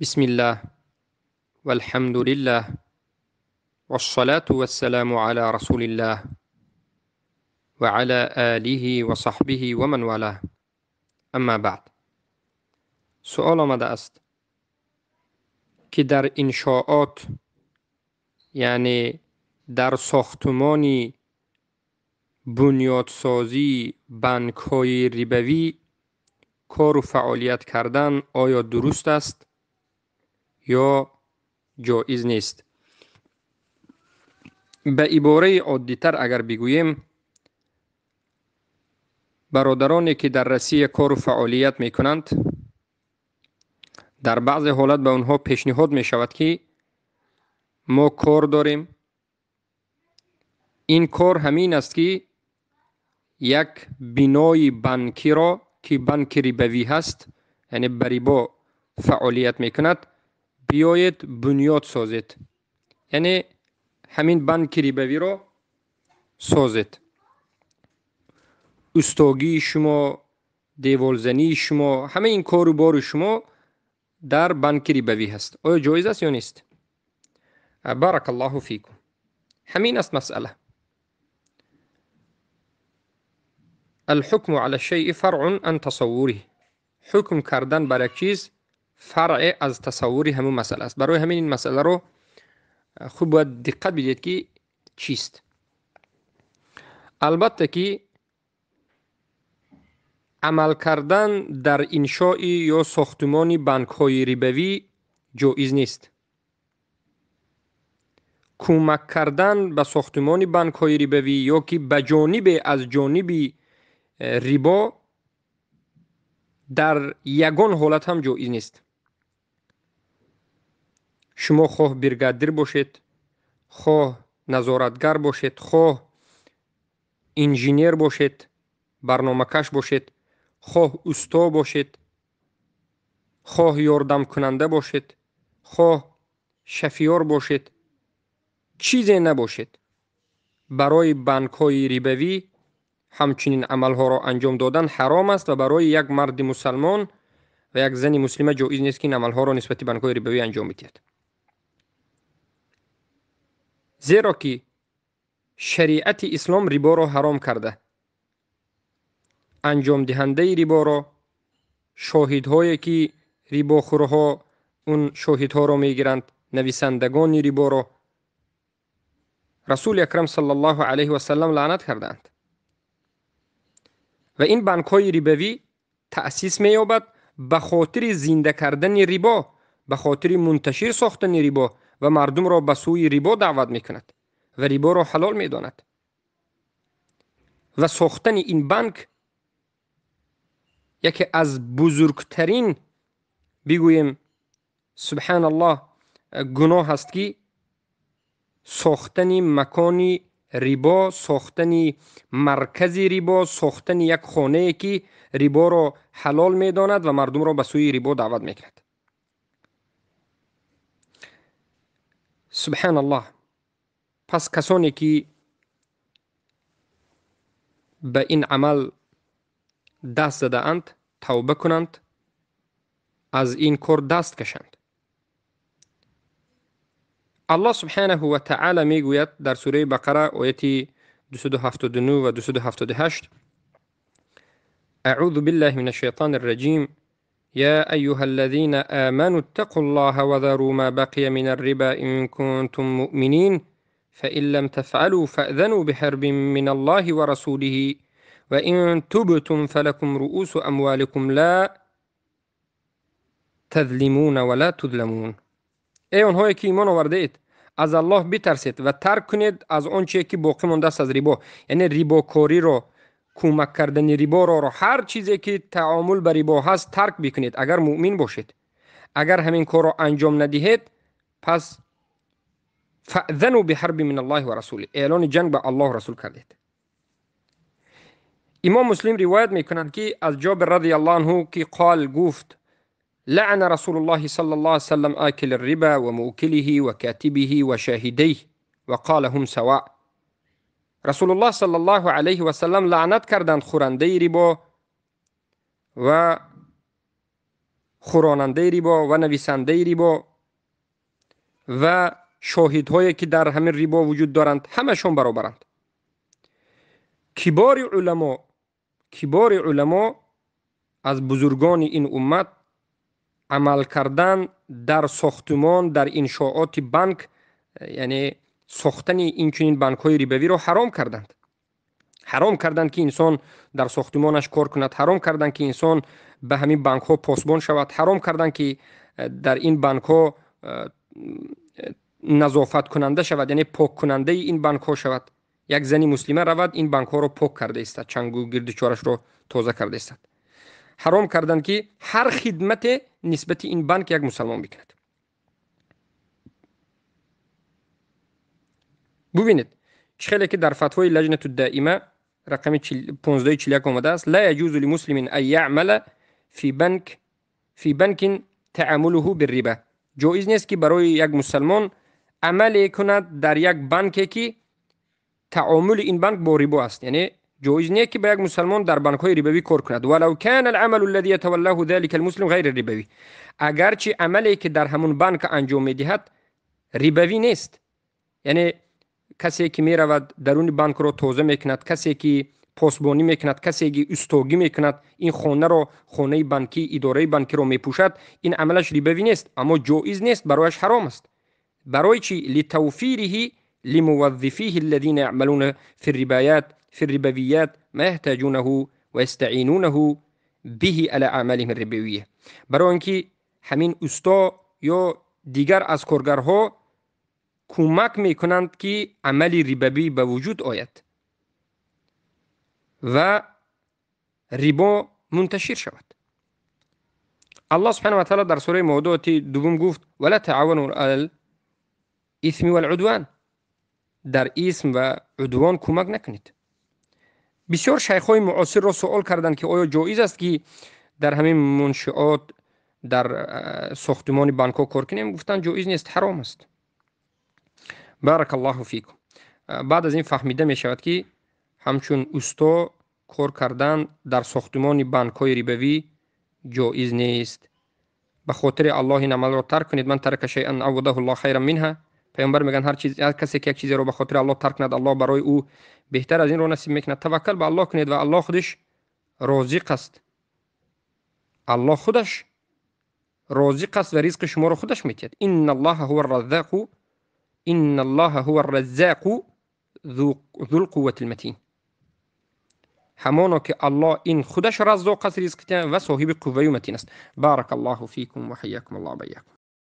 بسم الله والحمد لله والصلاة والسلام على رسول الله وعلى آله وصحبه ومن والاه. اما بعد، سؤال آمده است که در انشاءات، یعنی در ساختمانی بنیادسازی بانک‌های ربوی کار و فعالیت کردن آیا درست است یا جایز نیست؟ به عباره عادی‌تر اگر بگوییم، برادرانی که در رسی کار و فعالیت می کنند، در بعض حالت به اونها پیشنهاد می شود که ما کار داریم. این کار همین است که یک بنای بانکی را که بانک ربوی هست، یعنی به ربا فعالیت می کند، بیایید بنیاد سازید، یعنی همین بانک ربوی را سازید. استاگی شما، دیوالزنی شما، همه این کار و بار شما در بانک ربوی هست. آیا جایز است یا نیست؟ بارک الله فیکم. همین است مسئله. الحکم علی الشیء فرع عن تصوره. حکم کردن بر یک چیز فرع از تصور همون مسئله است. برای همین این مسئله رو خوب باید دقت بدید که چیست. البته که عمل کردن در انشاء یا ساختمان بانک‌های ربوی جایز نیست. کمک کردن به ساختمان بانک‌های ربوی یا که به جانب از جانب ربا در یگان حالت هم جایز نیست. شما خواه برگدیر باشید، خواه نظارتگر باشید، خواه انجینیر باشید، برنامه‌کش باشید، خواه استا باشید، خواه یاردم کننده باشید، خواه شفیار باشید، چیزی نباشید، برای بانک‌های ربوی همچنین عملها را انجام دادن حرام است و برای یک مرد مسلمان و یک زن مسلمه جایز نیست که این عملها را نسبت بانک‌های ربوی انجام بدهد. زیرا که شریعت اسلام ربا را حرام کرده. انجام دهنده ربا را، شاهدهایی که رباخورها اون شاهدها را میگیرند، نویسندگان ربا را رسول اکرم صلی الله علیه و سلم لعنت کردند. و این بانک‌های ربوی تأسیس می‌یابد به خاطر زنده کردن ربا، به خاطر منتشر ساختن ربا و مردم را به سوی ربا دعوت می‌کند و ربا را حلال می‌داند. و ساختن این بانک یکی از بزرگترین، بگویم سبحان الله، گناه است که ساختن مکانی ربا، ساختن مرکز ربا، ساختن یک خانه که ربا را حلال می‌داند و مردم را به سوی ربا دعوت می‌کند. سبحان الله. پس کسانی که به این عمل دست زده اند توبه کنند، از این کار دست کشند. الله سبحانه و تعالی میگوید در سوره بقره آیه 279 و 278: اعوذ بالله من الشیطان الرجیم یا ایها الذين آمنوا اتقوا الله وذروا ما بقي من الربا إن كنتم مؤمنين فإن لم تفعلوا فأذنوا بحرب من الله ورسوله وإن تبتم فلكم رؤوس أموالكم لا تظلمون ولا تظلمون. ای آنهایی که ایمان آورده اید، از الله بترسید و ترک کنید از آنچه که باقی مانده است از ربا، یعنی رباکاری را، کمک کردن ربا را هر چیزی که تعامل با ربا هست ترک بکنید اگر مؤمن باشید. اگر همین کار را انجام ندهید پس فأذنوا بحرب من الله و رسوله، اعلان جنگ به الله و رسول کردید. امام مسلم روایت میکنند که از جابر رضی الله عنه که قال، گفت لعن رسول الله صلى الله عليه وسلم آكل الربا وموكله وكاتبه وشاهديه وقال هم سواء. رسول الله صلی الله علیه و سلم لعنت کردند خورنده ربا و خوراننده ریبا و نویسنده ریبا و شاهدهایی که در همین ریبا وجود دارند همشون برابرند. کبار علما از بزرگان این امت عمل کردن در ساختمان، در انشاءات بانک، یعنی ساختن این چنین بانک های ریبوی رو حرام کردند. حرام کردند که انسان در ساختمانش کار کند، حرام کردند که انسان به همین بانک ها پاسبان شود، حرام کردند که در این بانک ها نظافت کننده شود، یعنی پاک کننده این بانک ها شود. یک زنی مسلمه رود این بانک ها رو پاک کرده است، چنگو گرد چارش رو تازه کرده است. حرام کردند که هر خدمت نسبت این بانک یک مسلمان بکند. ببینید خیلی که در فتوای لجنه الدائمه رقم 1541 آمده است: لا يجوز لمسلم ان يعمل في بنك تعامله بالربا. جایز نیست که برای یک مسلمان عمل کند در یک بانکی که تعامل این بانک با ربا است. یعنی جایز نیست که به یک مسلمان در بانک های ربوی کار کند، ولو كان العمل الذي يتولاه ذلك المسلم غیر ربوی. اگرچه عملی که در همون بانک انجام میدهد ربوی نیست، یعنی کسی که می رود درون بانک رو توزیع میکند، کسی که پاسبانی میکند، کسی که استوگی میکند، این خانه رو، خانه بانکی، اداره بانکی رو میپوشد، این عملش ربوی نیست، اما جایز نیست، برایش حرام است. برای چی؟ لتوفیره لموظفيه الذين يعملون في الربويات ما يحتاجونه ويستعينونه به على اعمالهم الربويه. برای اینکه همین استا یا دیگر از کارگرها کمک میکنند که عمل ربوی به وجود آید و ربا منتشر شود. الله سبحانه و تعالی در سوره موضوعات دوم گفت: ولا تعاونوا على الاثم والعدوان. در اسم و عدوان کمک نکنید. بسیار شیخ‌های معاصر را سوال کردند که آیا جایز است که در همین منشآت در ساختمان بانک‌ها کار کنیم؟ گفتند جایز نیست، حرام است. بارک الله فیکم. بعد از این فهمیده می شود که همچون استا کار کردن در ساختمان بانک‌های ربوی جایز نیست. به خاطر الله این عمل را ترک کنید. من ترک شیئا عوضه الله خیرا منها. پیامبر میگن هر کسی که یک چیزی رو به خاطر الله ترک کند، الله برای او بهتر از این رو نصیب میکند. توکل به الله کنید و الله خودش رازق است. الله خودش رازق است و رزق شما رو خودش میتید. ان الله هو الرزاق ذو القوة المتین. همانا که الله این خودش رزاق است، رزق و صاحب قوه متین است. بارک الله فیکم و حیاکم الله و بیاکم.